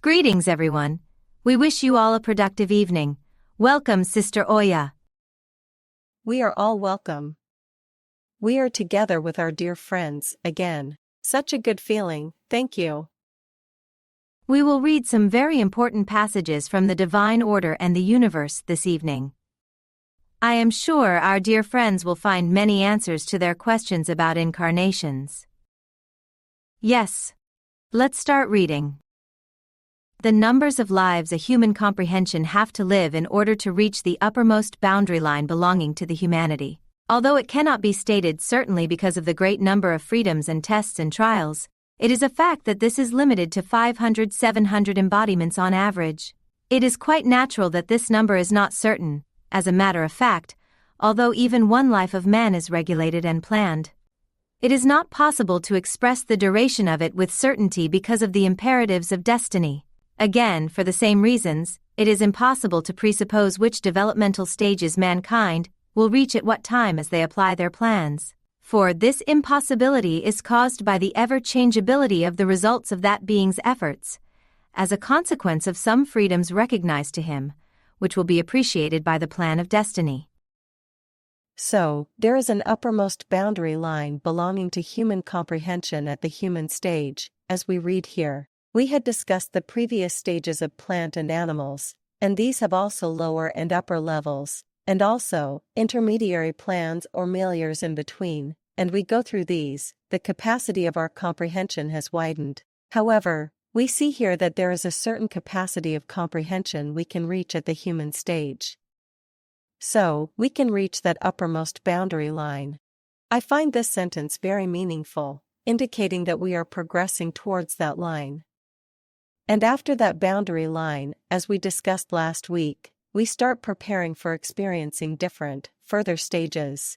Greetings, everyone. We wish you all a productive evening. Welcome, Sister Oya. We are all welcome. We are together with our dear friends, again. Such a good feeling, thank you. We will read some very important passages from the Divine Order and the Universe this evening. I am sure our dear friends will find many answers to their questions about incarnations. Yes. Let's start reading. The numbers of lives a human comprehension have to live in order to reach the uppermost boundary line belonging to the humanity. Although it cannot be stated certainly because of the great number of freedoms and tests and trials, it is a fact that this is limited to 500-700 embodiments on average. It is quite natural that this number is not certain, as a matter of fact, although even one life of man is regulated and planned. It is not possible to express the duration of it with certainty because of the imperatives of destiny. Again, for the same reasons, it is impossible to presuppose which developmental stages mankind will reach at what time as they apply their plans, for this impossibility is caused by the ever-changeability of the results of that being's efforts, as a consequence of some freedoms recognized to him, which will be appreciated by the plan of destiny. So, there is an uppermost boundary line belonging to human comprehension at the human stage, as we read here. We had discussed the previous stages of plant and animals, and these have also lower and upper levels, and also intermediary plans or milieux in between, and we go through these. The capacity of our comprehension has widened. However, we see here that there is a certain capacity of comprehension we can reach at the human stage. So, we can reach that uppermost boundary line. I find this sentence very meaningful, indicating that we are progressing towards that line. And after that boundary line, as we discussed last week, we start preparing for experiencing different, further stages.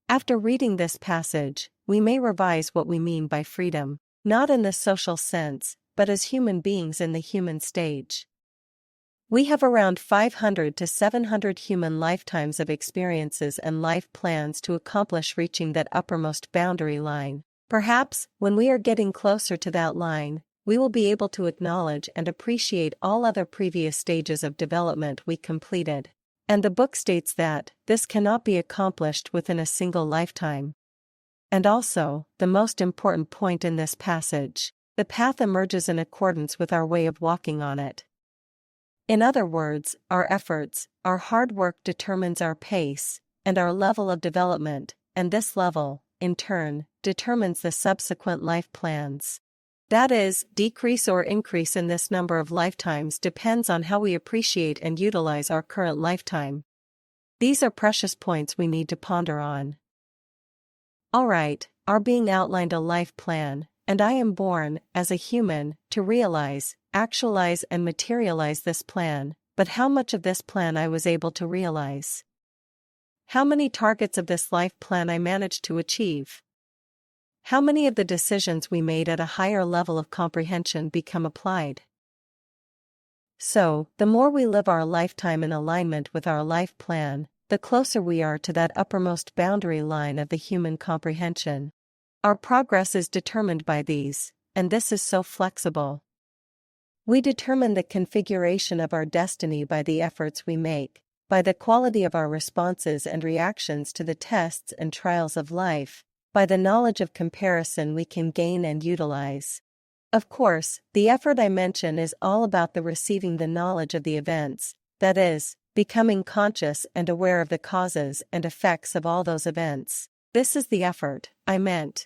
After reading this passage, we may revise what we mean by freedom, not in the social sense, but as human beings in the human stage. We have around 500 to 700 human lifetimes of experiences and life plans to accomplish reaching that uppermost boundary line. Perhaps, when we are getting closer to that line, we will be able to acknowledge and appreciate all other previous stages of development we completed. And the book states that this cannot be accomplished within a single lifetime. And also, the most important point in this passage, the path emerges in accordance with our way of walking on it. In other words, our efforts, our hard work determines our pace, and our level of development, and this level, in turn, determines the subsequent life plans. That is, decrease or increase in this number of lifetimes depends on how we appreciate and utilize our current lifetime. These are precious points we need to ponder on. Alright, our being outlined a life plan, and I am born, as a human, to realize, actualize and materialize this plan, but how much of this plan I was able to realize? How many targets of this life plan I managed to achieve? How many of the decisions we made at a higher level of comprehension become applied? So, the more we live our lifetime in alignment with our life plan, the closer we are to that uppermost boundary line of the human comprehension. Our progress is determined by these, and this is so flexible. We determine the configuration of our destiny by the efforts we make, by the quality of our responses and reactions to the tests and trials of life, by the knowledge of comparison we can gain and utilize. Of course, the effort I mention is all about the receiving the knowledge of the events, that is, becoming conscious and aware of the causes and effects of all those events. This is the effort I meant.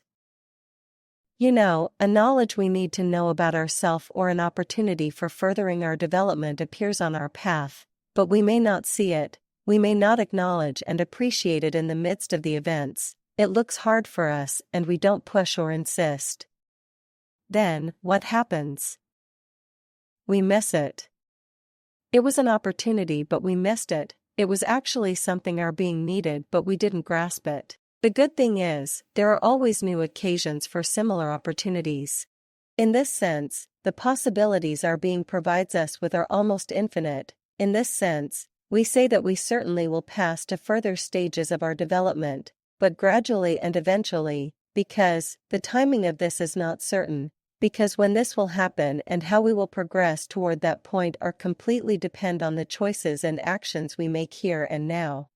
You know, a knowledge we need to know about ourselves or an opportunity for furthering our development appears on our path, but we may not see it, we may not acknowledge and appreciate it in the midst of the events. It looks hard for us and we don't push or insist. Then, what happens? We miss it. It was an opportunity but we missed it. It was actually something our being needed but we didn't grasp it. The good thing is, there are always new occasions for similar opportunities. In this sense, the possibilities our being provides us with are almost infinite. In this sense, we say that we certainly will pass to further stages of our development, but gradually and eventually, because the timing of this is not certain, Because when this will happen and how we will progress toward that point are completely depend on the choices and actions we make here and now.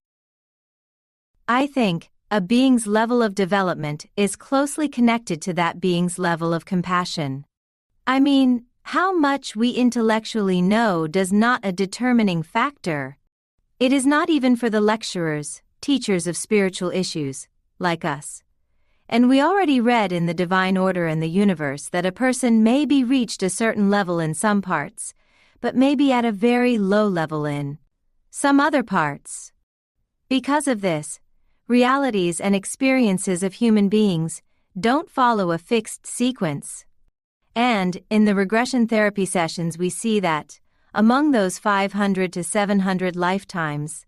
I think a being's level of development is closely connected to that being's level of compassion. I mean, how much we intellectually know does not a determining factor. It is not even for the lecturers, teachers of spiritual issues, like us. And we already read in the divine order and the universe that a person may be reached a certain level in some parts, but may be at a very low level in some other parts. Because of this, realities and experiences of human beings don't follow a fixed sequence. And, in the regression therapy sessions we see that, among those 500 to 700 lifetimes,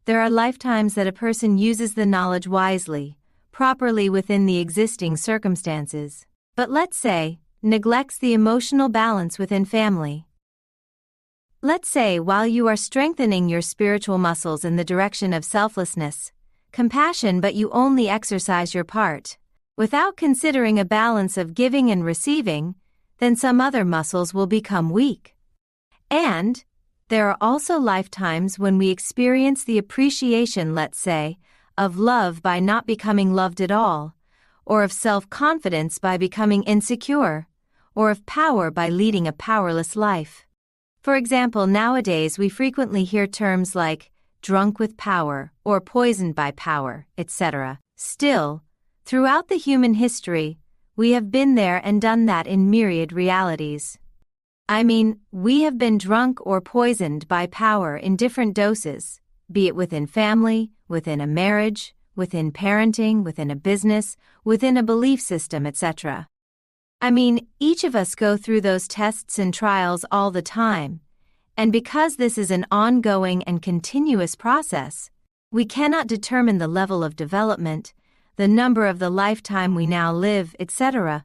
there are lifetimes that a person uses the knowledge wisely, properly within the existing circumstances, but let's say, neglects the emotional balance within family. Let's say while you are strengthening your spiritual muscles in the direction of selflessness, compassion, but you only exercise your part, without considering a balance of giving and receiving, then some other muscles will become weak. And there are also lifetimes when we experience the appreciation, let's say, of love by not becoming loved at all, or of self-confidence by becoming insecure, or of power by leading a powerless life. For example, nowadays we frequently hear terms like drunk with power or poisoned by power, etc. Still, throughout the human history, we have been there and done that in myriad realities. I mean, we have been drunk or poisoned by power in different doses, be it within family, within a marriage, within parenting, within a business, within a belief system, etc. I mean, each of us go through those tests and trials all the time, and because this is an ongoing and continuous process, we cannot determine the level of development, the number of the lifetime we now live, etc.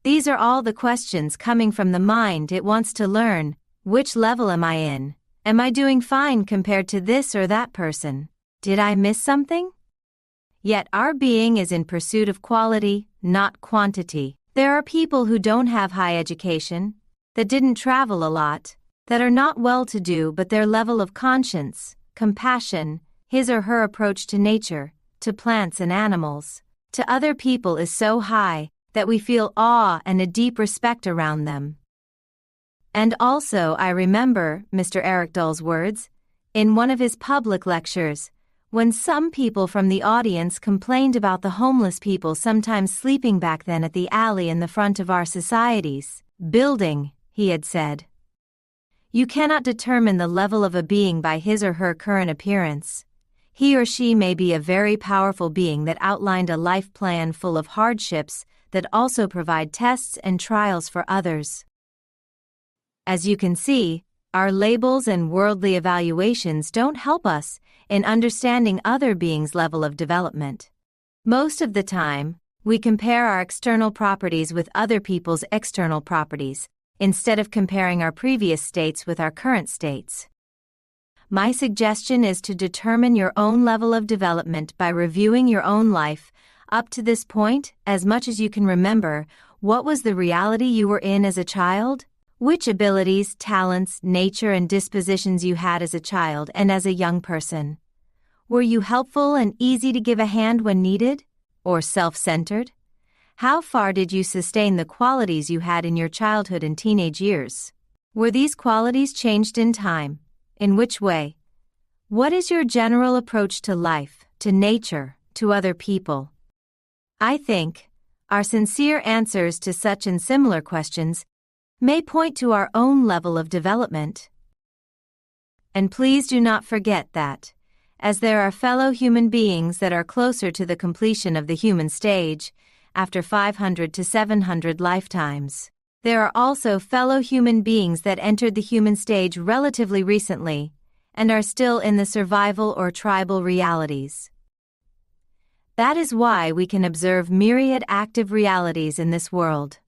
These are all the questions coming from the mind. It wants to learn, which level am I in? Am I doing fine compared to this or that person? Did I miss something? Yet our being is in pursuit of quality, not quantity. There are people who don't have high education, that didn't travel a lot, that are not well-to-do, but their level of conscience, compassion, his or her approach to nature, to plants and animals, to other people is so high that we feel awe and a deep respect around them. And also I remember Mr. Eric Dull's words, in one of his public lectures, when some people from the audience complained about the homeless people sometimes sleeping back then at the alley in the front of our society's building, he had said. You cannot determine the level of a being by his or her current appearance. He or she may be a very powerful being that outlined a life plan full of hardships that also provide tests and trials for others. As you can see, our labels and worldly evaluations don't help us in understanding other beings' level of development. Most of the time, we compare our external properties with other people's external properties, instead of comparing our previous states with our current states. My suggestion is to determine your own level of development by reviewing your own life up to this point, as much as you can remember. What was the reality you were in as a child? Which abilities, talents, nature and dispositions you had as a child and as a young person? Were you helpful and easy to give a hand when needed? Or self-centered? How far did you sustain the qualities you had in your childhood and teenage years? Were these qualities changed in time? In which way? What is your general approach to life, to nature, to other people? I think our sincere answers to such and similar questions may point to our own level of development. And please do not forget that, as there are fellow human beings that are closer to the completion of the human stage, after 500 to 700 lifetimes, there are also fellow human beings that entered the human stage relatively recently, and are still in the survival or tribal realities. That is why we can observe myriad active realities in this world.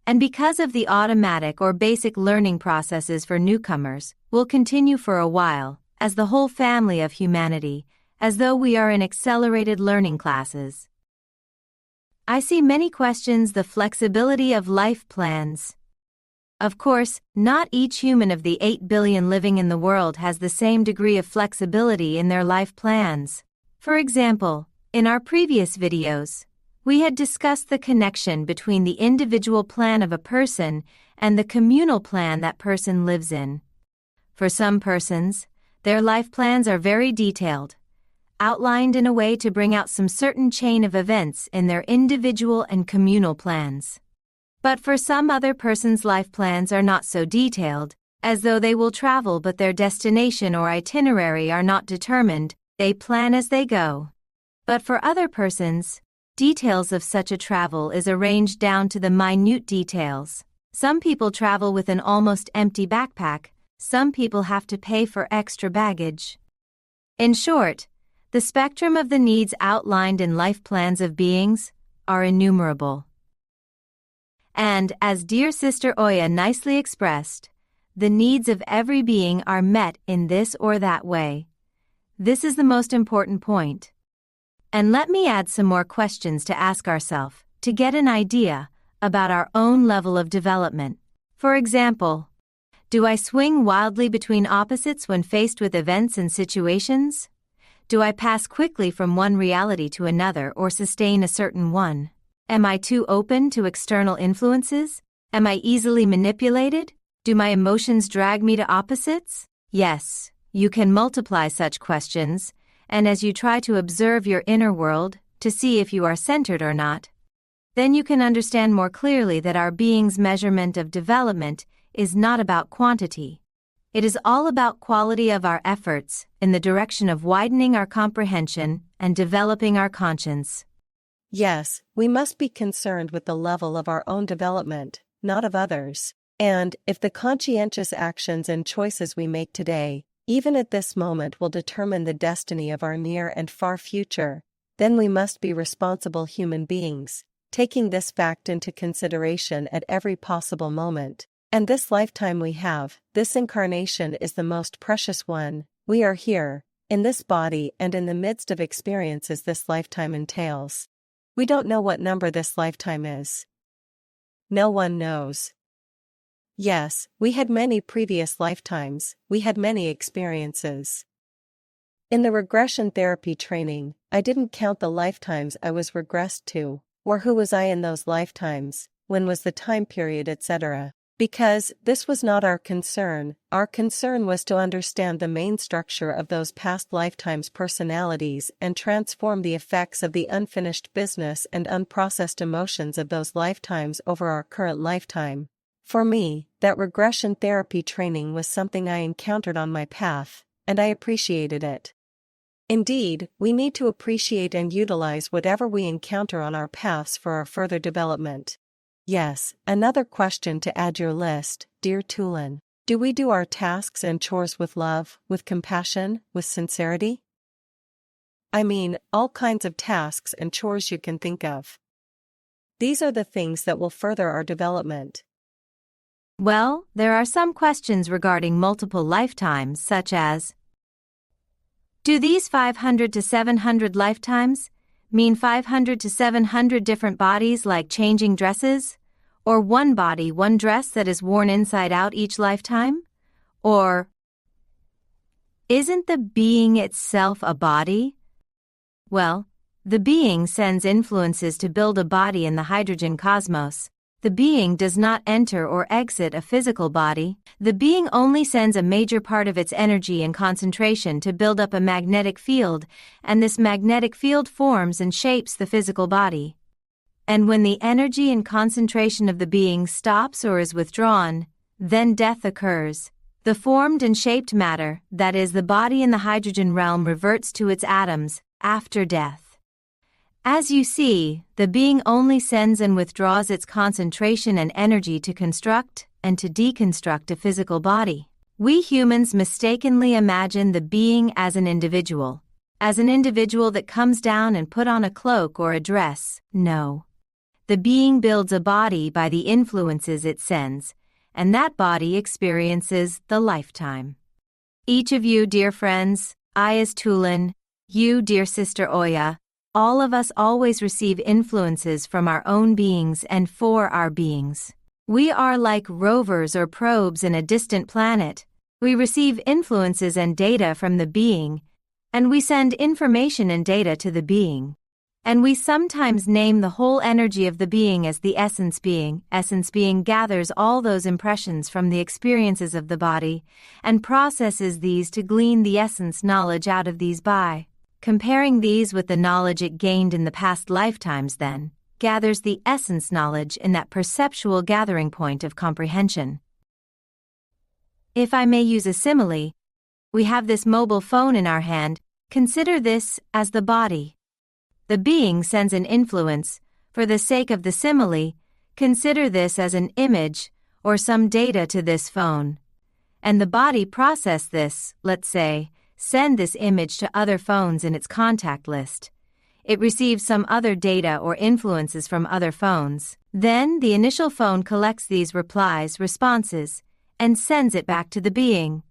And because of the automatic or basic learning processes for newcomers will continue for a while, as the whole family of humanity, as though we are in accelerated learning classes. I see many questions the flexibility of life plans. Of course, not each human of the 8 billion living in the world has the same degree of flexibility in their life plans. For example, in our previous videos, we had discussed the connection between the individual plan of a person and the communal plan that person lives in. For some persons, their life plans are very detailed, outlined in a way to bring out some certain chain of events in their individual and communal plans. But for some other persons' life plans are not so detailed, as though they will travel but their destination or itinerary are not determined, they plan as they go. But for other persons, details of such a travel is arranged down to the minute details. Some people travel with an almost empty backpack, some people have to pay for extra baggage. In short, the spectrum of the needs outlined in life plans of beings are innumerable. And, as dear Sister Oya nicely expressed, the needs of every being are met in this or that way. This is the most important point. And let me add some more questions to ask ourselves, to get an idea about our own level of development. For example, do I swing wildly between opposites when faced with events and situations? Do I pass quickly from one reality to another or sustain a certain one? Am I too open to external influences? Am I easily manipulated? Do my emotions drag me to opposites? Yes, you can multiply such questions, and as you try to observe your inner world, to see if you are centered or not, then you can understand more clearly that our being's measurement of development is not about quantity. It is all about quality of our efforts in the direction of widening our comprehension and developing our conscience. Yes, we must be concerned with the level of our own development, not of others. And, if the conscientious actions and choices we make today, even at this moment, will determine the destiny of our near and far future, then we must be responsible human beings, taking this fact into consideration at every possible moment. And this lifetime we have, this incarnation is the most precious one. We are here, in this body and in the midst of experiences this lifetime entails. We don't know what number this lifetime is. No one knows. Yes, we had many previous lifetimes, we had many experiences. In the regression therapy training, I didn't count the lifetimes I was regressed to, or who was I in those lifetimes, when was the time period, etc. Because this was not our concern was to understand the main structure of those past lifetimes' personalities and transform the effects of the unfinished business and unprocessed emotions of those lifetimes over our current lifetime. For me, that regression therapy training was something I encountered on my path, and I appreciated it. Indeed, we need to appreciate and utilize whatever we encounter on our paths for our further development. Yes, another question to add your list, dear Tülin. Do we do our tasks and chores with love, with compassion, with sincerity? I mean, all kinds of tasks and chores you can think of. These are the things that will further our development. Well, there are some questions regarding multiple lifetimes, such as, do these 500 to 700 lifetimes mean 500 to 700 different bodies, like changing dresses? Or one body, one dress that is worn inside out each lifetime? Or, isn't the being itself a body? Well, the being sends influences to build a body in the hydrogen cosmos. The being does not enter or exit a physical body. The being only sends a major part of its energy and concentration to build up a magnetic field, and this magnetic field forms and shapes the physical body. And when the energy and concentration of the being stops or is withdrawn, then death occurs. The formed and shaped matter, that is, the body in the hydrogen realm, reverts to its atoms after death. As you see, the being only sends and withdraws its concentration and energy to construct and to deconstruct a physical body. We humans mistakenly imagine the being as an individual that comes down and put on a cloak or a dress. No. The being builds a body by the influences it sends, and that body experiences the lifetime. Each of you, dear friends, I as Tülin, you, dear Sister Oya, All of us always receive influences from our own beings and for our beings. We are like rovers or probes in a distant planet. We receive influences and data from the being, and we send information and data to the being. And we sometimes name the whole energy of the being as the essence being. Essence being gathers all those impressions from the experiences of the body and processes these to glean the essence knowledge out of these by comparing these with the knowledge it gained in the past lifetimes, then gathers the essence knowledge in that perceptual gathering point of comprehension. If I may use a simile, we have this mobile phone in our hand. Consider this as the body. The being sends an influence. For the sake of the simile, consider this as an image or some data to this phone. And the body process this, let's say, send this image to other phones in its contact list. It receives some other data or influences from other phones. Then the initial phone collects these responses, and sends it back to the being.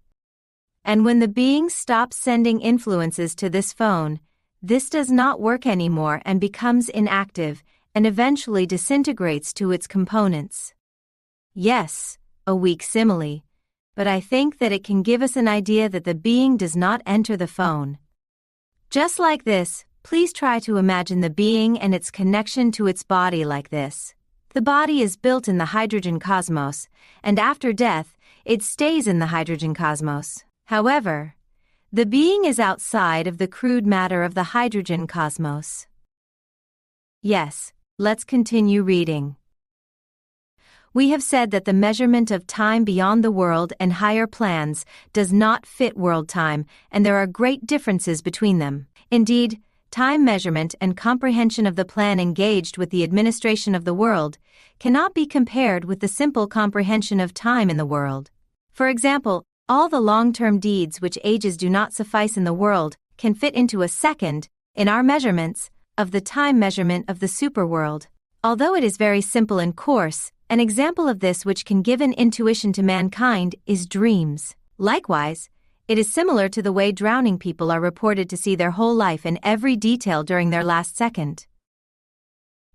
And when the being stops sending influences to this phone, this does not work anymore and becomes inactive and eventually disintegrates to its components. Yes, a weak simile, but I think that it can give us an idea that the being does not enter the phone. Just like this, please try to imagine the being and its connection to its body like this. The body is built in the hydrogen cosmos, and after death, it stays in the hydrogen cosmos. However, the being is outside of the crude matter of the hydrogen cosmos. Yes, let's continue reading. We have said that the measurement of time beyond the world and higher plans does not fit world time, and there are great differences between them. Indeed, time measurement and comprehension of the plan engaged with the administration of the world cannot be compared with the simple comprehension of time in the world. For example, all the long-term deeds which ages do not suffice in the world can fit into a second, in our measurements, of the time measurement of the superworld. Although it is very simple and coarse, an example of this which can give an intuition to mankind is dreams. Likewise, it is similar to the way drowning people are reported to see their whole life in every detail during their last second.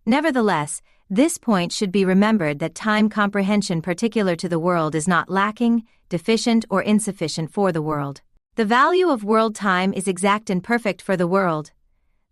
Nevertheless, this point should be remembered that time comprehension particular to the world is not lacking, deficient or insufficient for the world. The value of world time is exact and perfect for the world.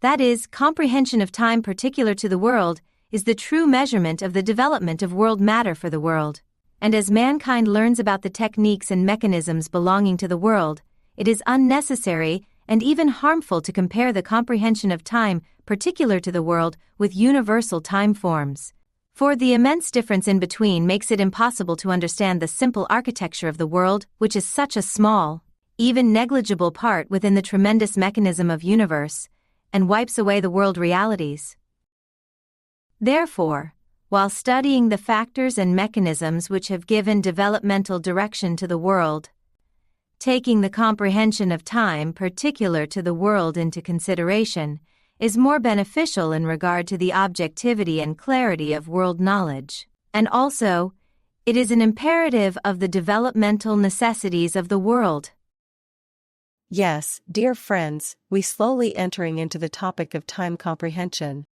That is, comprehension of time particular to the world is the true measurement of the development of world matter for the world. And as mankind learns about the techniques and mechanisms belonging to the world, it is unnecessary and even harmful to compare the comprehension of time particular to the world with universal time forms. For the immense difference in between makes it impossible to understand the simple architecture of the world, which is such a small, even negligible part within the tremendous mechanism of universe, and wipes away the world realities. Therefore, while studying the factors and mechanisms which have given developmental direction to the world, taking the comprehension of time particular to the world into consideration is more beneficial in regard to the objectivity and clarity of world knowledge, and also, it is an imperative of the developmental necessities of the world. Yes, dear friends, we slowly entering into the topic of time comprehension.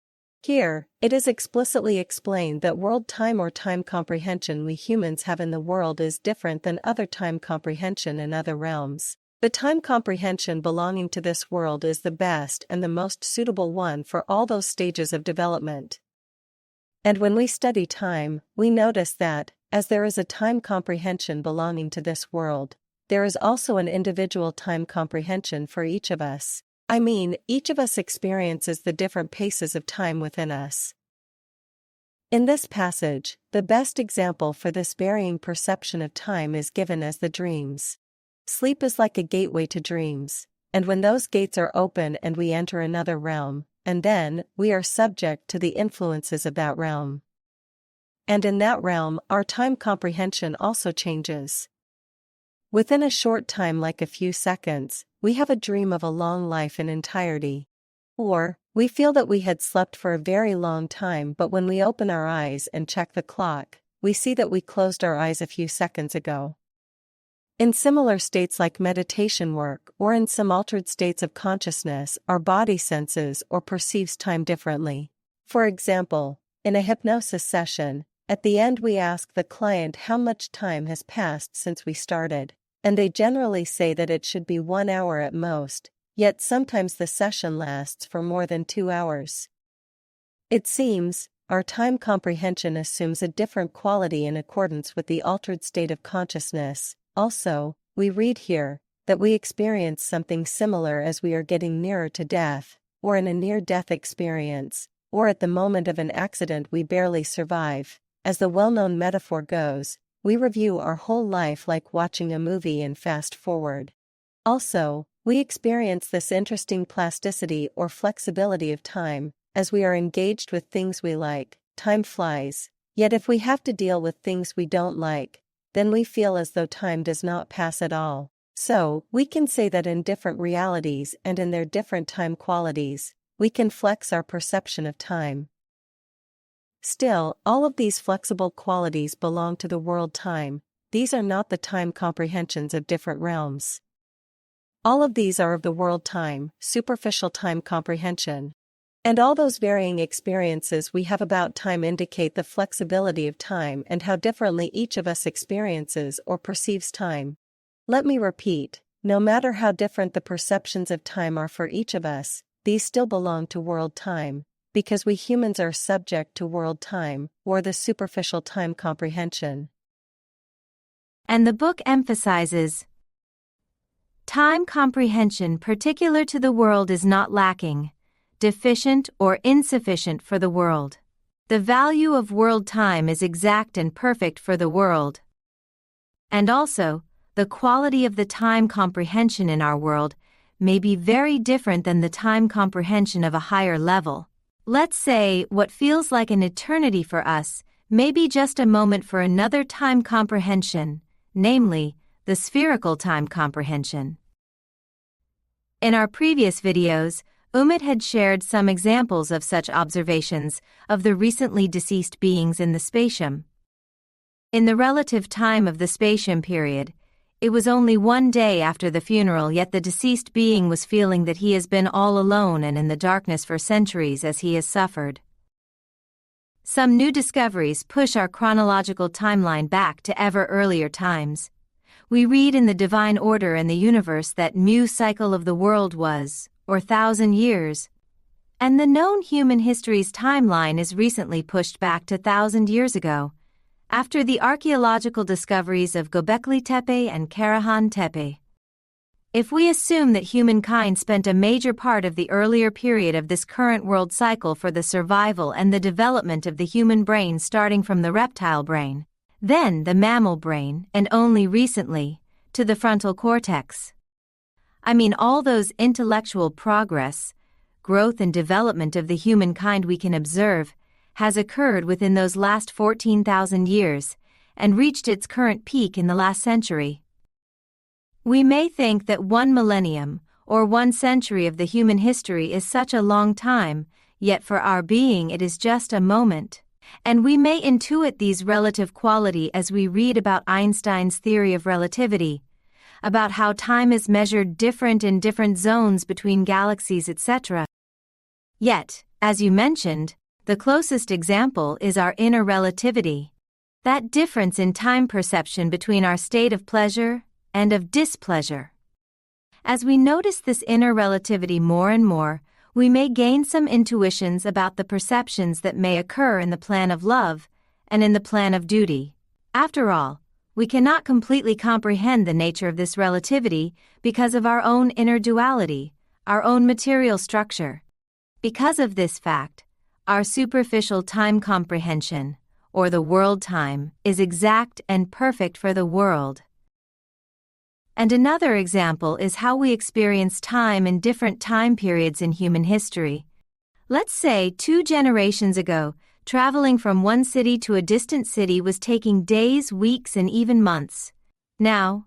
Here, it is explicitly explained that world time or time comprehension we humans have in the world is different than other time comprehension in other realms. The time comprehension belonging to this world is the best and the most suitable one for all those stages of development. And when we study time, we notice that, as there is a time comprehension belonging to this world, there is also an individual time comprehension for each of us. I mean, each of us experiences the different paces of time within us. In this passage, the best example for this varying perception of time is given as the dreams. Sleep is like a gateway to dreams, and when those gates are open and we enter another realm, and then we are subject to the influences of that realm. And in that realm, our time comprehension also changes. Within a short time, like a few seconds, we have a dream of a long life in entirety. Or, we feel that we had slept for a very long time, but when we open our eyes and check the clock, we see that we closed our eyes a few seconds ago. In similar states like meditation work or in some altered states of consciousness, our body senses or perceives time differently. For example, in a hypnosis session, at the end we ask the client how much time has passed since we started, and they generally say that it should be 1 hour at most, yet sometimes the session lasts for more than 2 hours. It seems, our time comprehension assumes a different quality in accordance with the altered state of consciousness. Also, we read here that we experience something similar as we are getting nearer to death, or in a near-death experience, or at the moment of an accident we barely survive. As the well-known metaphor goes, we review our whole life like watching a movie and fast forward. Also, we experience this interesting plasticity or flexibility of time. As we are engaged with things we like, time flies, yet if we have to deal with things we don't like, then we feel as though time does not pass at all. So, we can say that in different realities and in their different time qualities, we can flex our perception of time. Still, all of these flexible qualities belong to the world time. These are not the time comprehensions of different realms. All of these are of the world time, superficial time comprehension. And all those varying experiences we have about time indicate the flexibility of time and how differently each of us experiences or perceives time. Let me repeat, no matter how different the perceptions of time are for each of us, these still belong to world time, because we humans are subject to world time, or the superficial time comprehension. And the book emphasizes, time comprehension particular to the world is not lacking, deficient or insufficient for the world. The value of world time is exact and perfect for the world. And also, the quality of the time comprehension in our world may be very different than the time comprehension of a higher level. Let's say what feels like an eternity for us may be just a moment for another time comprehension, namely, the spherical time comprehension. In our previous videos, Umit had shared some examples of such observations of the recently deceased beings in the spatium. In the relative time of the spatium period, it was only 1 day after the funeral, yet the deceased being was feeling that he has been all alone and in the darkness for centuries as he has suffered. Some new discoveries push our chronological timeline back to ever earlier times. We read in the divine order and the universe that cycle of the world was, or 1,000 years, and the known human history's timeline is recently pushed back to 1,000 years ago, after the archaeological discoveries of Göbekli Tepe and Karahan Tepe. If we assume that humankind spent a major part of the earlier period of this current world cycle for the survival and the development of the human brain starting from the reptile brain, then the mammal brain, and only recently, to the frontal cortex. I mean all those intellectual progress, growth and development of the humankind we can observe, has occurred within those last 14,000 years, and reached its current peak in the last century. We may think that 1 millennium, or 1 century of the human history is such a long time, yet for our being it is just a moment. And we may intuit these relative quality as we read about Einstein's theory of relativity, about how time is measured different in different zones between galaxies, etc. Yet, as you mentioned, the closest example is our inner relativity. That difference in time perception between our state of pleasure and of displeasure. As we notice this inner relativity more and more, we may gain some intuitions about the perceptions that may occur in the plan of love and in the plan of duty. After all, we cannot completely comprehend the nature of this relativity because of our own inner duality, our own material structure. Because of this fact, our superficial time comprehension, or the world time, is exact and perfect for the world. And another example is how we experience time in different time periods in human history. Let's say 2 generations ago, traveling from one city to a distant city was taking days, weeks, and even months. Now,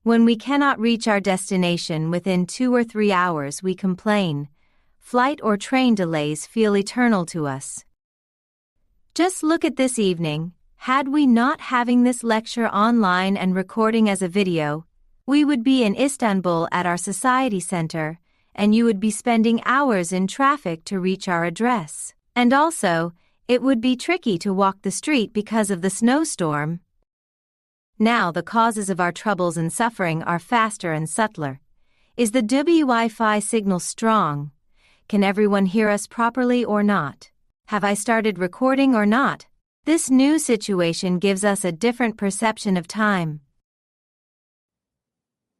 when we cannot reach our destination within 2 or 3 hours, we complain. Flight or train delays feel eternal to us. Just look at this evening, Had we not having this lecture online and recording as a video, we would be in Istanbul at our society center, and you would be spending hours in traffic to reach our address. And also, it would be tricky to walk the street because of the snowstorm. Now the causes of our troubles and suffering are faster and subtler. Is the Wi-Fi signal strong? Can everyone hear us properly or not? Have I started recording or not? This new situation gives us a different perception of time.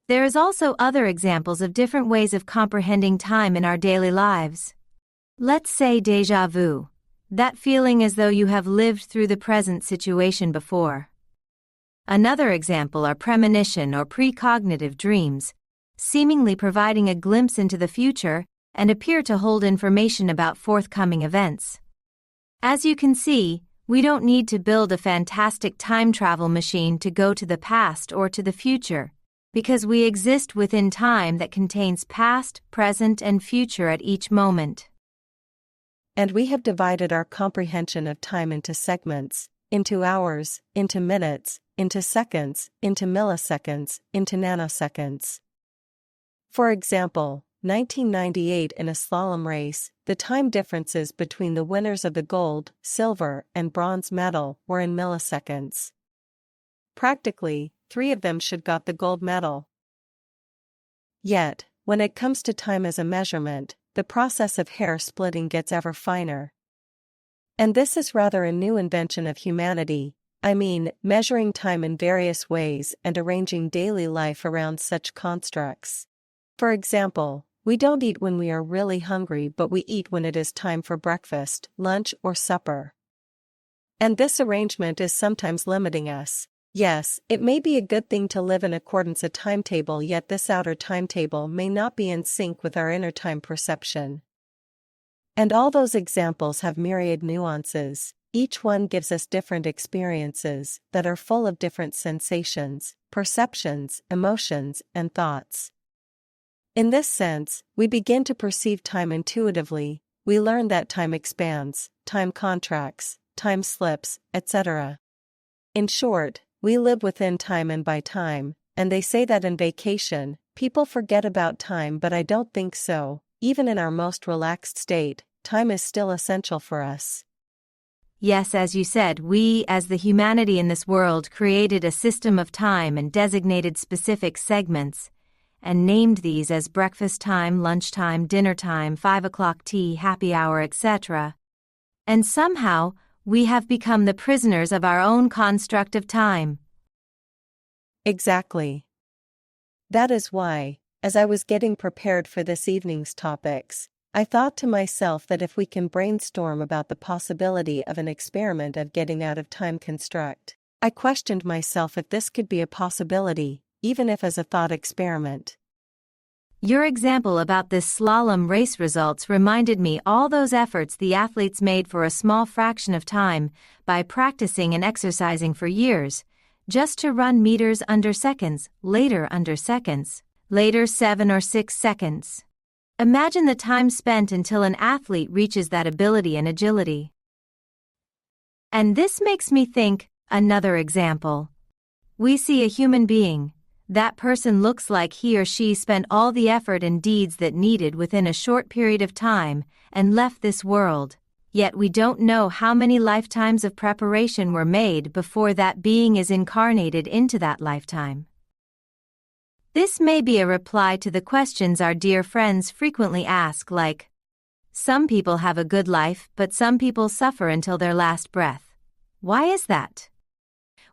There is also other examples of different ways of comprehending time in our daily lives. Let's say déjà vu. That feeling as though you have lived through the present situation before. Another example are premonition or precognitive dreams, seemingly providing a glimpse into the future and appear to hold information about forthcoming events. As you can see, we don't need to build a fantastic time travel machine to go to the past or to the future, because we exist within time that contains past, present, and future at each moment. And we have divided our comprehension of time into segments, into hours, into minutes, into seconds, into milliseconds, into nanoseconds. For example, 1998 in a slalom race, the time differences between the winners of the gold, silver, and bronze medal were in milliseconds. Practically, 3 of them should got the gold medal. Yet, when it comes to time as a measurement, the process of hair splitting gets ever finer. And this is rather a new invention of humanity, measuring time in various ways and arranging daily life around such constructs. For example, we don't eat when we are really hungry, but we eat when it is time for breakfast, lunch, or supper. And this arrangement is sometimes limiting us. Yes, it may be a good thing to live in accordance a timetable, yet this outer timetable may not be in sync with our inner time perception. And all those examples have myriad nuances, each one gives us different experiences that are full of different sensations, perceptions, emotions, and thoughts. In this sense, we begin to perceive time intuitively, we learn that time expands, time contracts, time slips, etc. In short, we live within time and by time, and they say that in vacation, people forget about time, but I don't think so. Even in our most relaxed state, time is still essential for us. Yes, as you said, we, as the humanity in this world, created a system of time and designated specific segments, and named these as breakfast time, lunchtime, dinner time, 5 o'clock tea, happy hour, etc. And somehow, we have become the prisoners of our own construct of time. Exactly. That is why, as I was getting prepared for this evening's topics, I thought to myself that if we can brainstorm about the possibility of an experiment of getting out of time construct, I questioned myself if this could be a possibility, even if as a thought experiment. Your example about this slalom race results reminded me all those efforts the athletes made for a small fraction of time by practicing and exercising for years, just to run meters under seconds, later under seconds, later 7 or 6 seconds. Imagine the time spent until an athlete reaches that ability and agility. And this makes me think, another example. We see a human being. That person looks like he or she spent all the effort and deeds that needed within a short period of time and left this world, yet we don't know how many lifetimes of preparation were made before that being is incarnated into that lifetime. This may be a reply to the questions our dear friends frequently ask, like, some people have a good life, but some people suffer until their last breath. Why is that?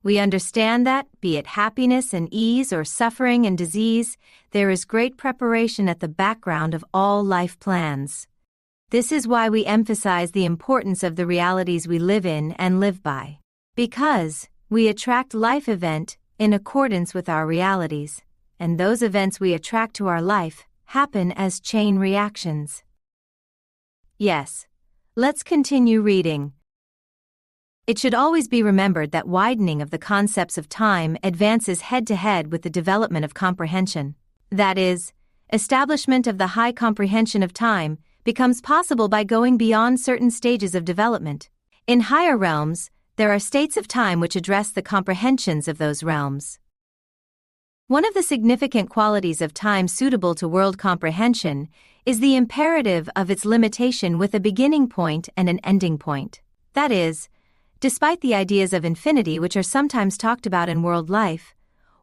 We understand that, be it happiness and ease or suffering and disease, there is great preparation at the background of all life plans. This is why we emphasize the importance of the realities we live in and live by. Because we attract life event in accordance with our realities, and those events we attract to our life happen as chain reactions. Yes. Let's continue reading. It should always be remembered that widening of the concepts of time advances head-to-head with the development of comprehension. That is, establishment of the high comprehension of time becomes possible by going beyond certain stages of development. In higher realms, there are states of time which address the comprehensions of those realms. One of the significant qualities of time suitable to world comprehension is the imperative of its limitation with a beginning point and an ending point. That is, despite the ideas of infinity which are sometimes talked about in world life,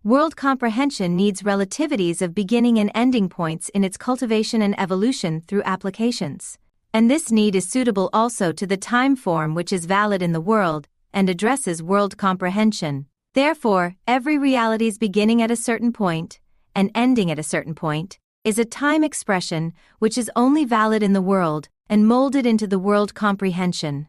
world comprehension needs relativities of beginning and ending points in its cultivation and evolution through applications. And this need is suitable also to the time form which is valid in the world and addresses world comprehension. Therefore, every reality's beginning at a certain point and ending at a certain point is a time expression which is only valid in the world and molded into the world comprehension.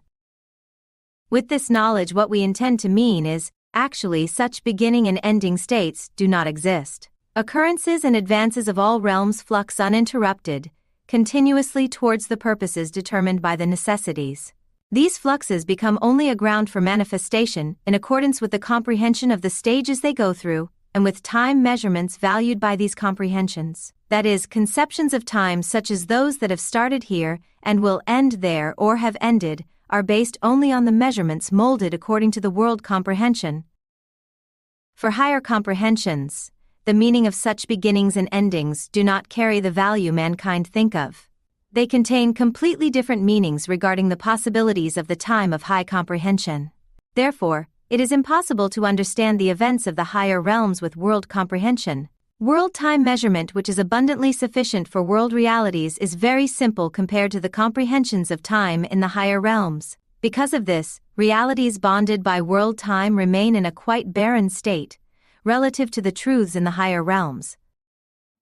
With this knowledge, what we intend to mean is, actually, such beginning and ending states do not exist. Occurrences and advances of all realms flux uninterrupted, continuously towards the purposes determined by the necessities. These fluxes become only a ground for manifestation in accordance with the comprehension of the stages they go through, and with time measurements valued by these comprehensions. That is, conceptions of time such as those that have started here and will end there or have ended, are based only on the measurements molded according to the world comprehension. For higher comprehensions, the meaning of such beginnings and endings do not carry the value mankind think of. They contain completely different meanings regarding the possibilities of the time of high comprehension. Therefore, it is impossible to understand the events of the higher realms with world comprehension. World time measurement, which is abundantly sufficient for world realities, is very simple compared to the comprehensions of time in the higher realms. Because of this, realities bonded by world time remain in a quite barren state, relative to the truths in the higher realms.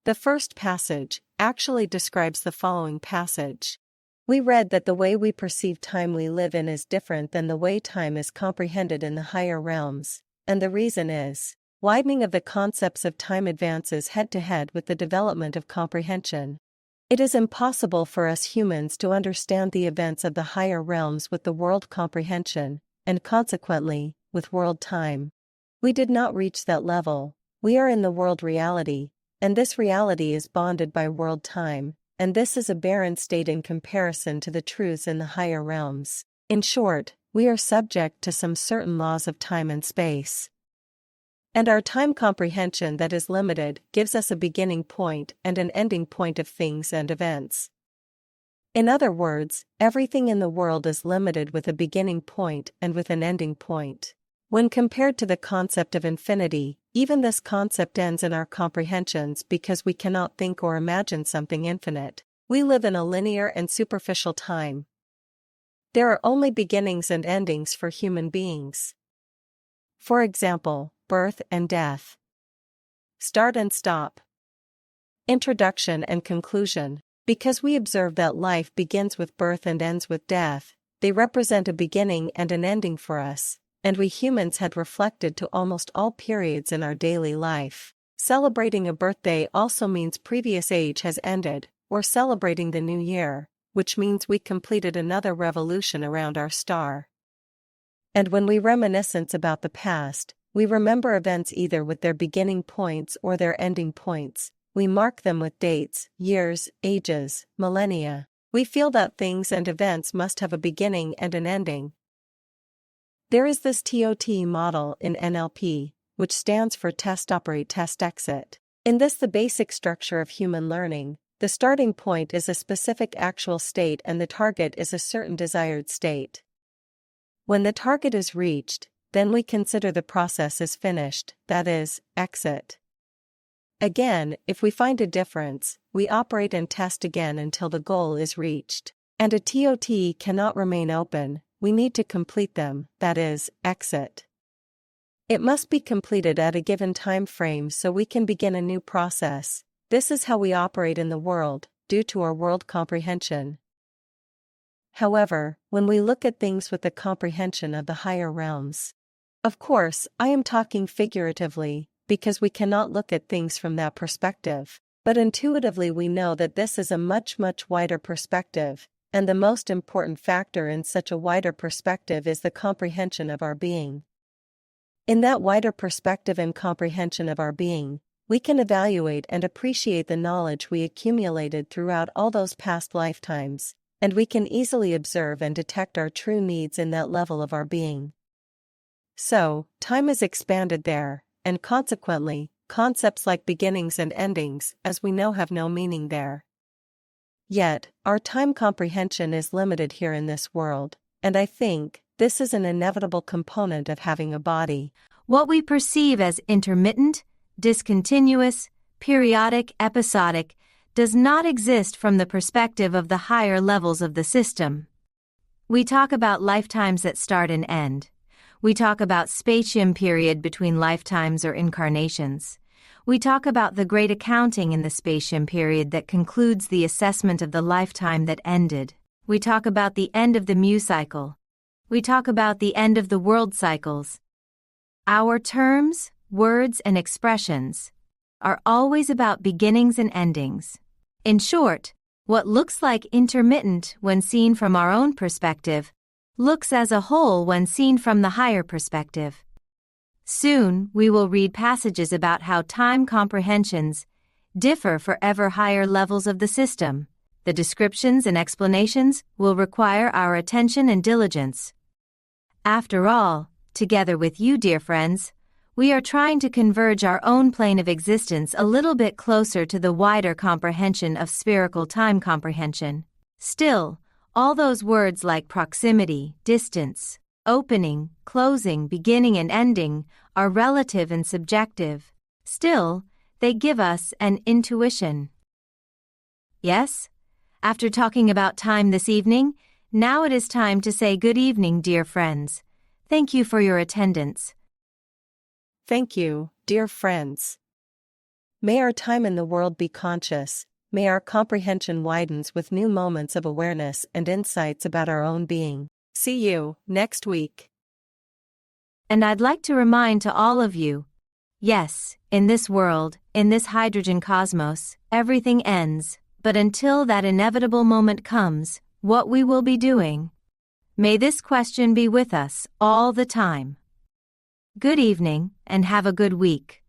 The first passage actually describes the following passage. We read that the way we perceive time we live in is different than the way time is comprehended in the higher realms, and the reason is, widening of the concepts of time advances head-to-head with the development of comprehension. It is impossible for us humans to understand the events of the higher realms with the world comprehension, and consequently, with world time. We did not reach that level. We are in the world reality, and this reality is bonded by world time, and this is a barren state in comparison to the truths in the higher realms. In short, we are subject to some certain laws of time and space. And our time comprehension that is limited gives us a beginning point and an ending point of things and events. In other words, everything in the world is limited with a beginning point and with an ending point. When compared to the concept of infinity, even this concept ends in our comprehensions because we cannot think or imagine something infinite. We live in a linear and superficial time. There are only beginnings and endings for human beings. For example, birth and death. Start and stop. Introduction and conclusion. Because we observe that life begins with birth and ends with death, they represent a beginning and an ending for us. And we humans had reflected to almost all periods in our daily life. Celebrating a birthday also means previous age has ended, or celebrating the new year, which means we completed another revolution around our star. And when we reminiscence about the past, we remember events either with their beginning points or their ending points. We mark them with dates, years, ages, millennia. We feel that things and events must have a beginning and an ending. There is this TOT model in NLP, which stands for Test Operate Test Exit. In this, the basic structure of human learning, the starting point is a specific actual state and the target is a certain desired state. When the target is reached, then we consider the process is finished, that is, exit. Again, if we find a difference, we operate and test again until the goal is reached. And a TOT cannot remain open. We need to complete them, that is, exit. It must be completed at a given time frame so we can begin a new process. This is how we operate in the world, due to our world comprehension. However, when we look at things with the comprehension of the higher realms, of course, I am talking figuratively, because we cannot look at things from that perspective, but intuitively we know that this is a much wider perspective. And the most important factor in such a wider perspective is the comprehension of our being. In that wider perspective and comprehension of our being, we can evaluate and appreciate the knowledge we accumulated throughout all those past lifetimes, and we can easily observe and detect our true needs in that level of our being. So, time is expanded there, and consequently, concepts like beginnings and endings, as we know, have no meaning there. Yet, our time comprehension is limited here in this world, and I think this is an inevitable component of having a body. What we perceive as intermittent, discontinuous, periodic, episodic, does not exist from the perspective of the higher levels of the system. We talk about lifetimes that start and end. We talk about spatium period between lifetimes or incarnations. We talk about the great accounting in the spatium period that concludes the assessment of the lifetime that ended. We talk about the end of the mu cycle. We talk about the end of the world cycles. Our terms, words, and expressions are always about beginnings and endings. In short, what looks like intermittent when seen from our own perspective looks as a whole when seen from the higher perspective. Soon, we will read passages about how time comprehensions differ for ever higher levels of the system. The descriptions and explanations will require our attention and diligence. After all, together with you, dear friends, we are trying to converge our own plane of existence a little bit closer to the wider comprehension of spherical time comprehension. Still, all those words like proximity, distance, opening, closing, beginning, and ending are relative and subjective. Still, they give us an intuition. Yes? After talking about time this evening, now it is time to say good evening, dear friends. Thank you for your attendance. Thank you, dear friends. May our time in the world be conscious. May our comprehension widens with new moments of awareness and insights about our own being. See you next week. And I'd like to remind to all of you, yes, in this world, in this hydrogen cosmos, everything ends, but until that inevitable moment comes, what we will be doing? May this question be with us all the time. Good evening, and have a good week.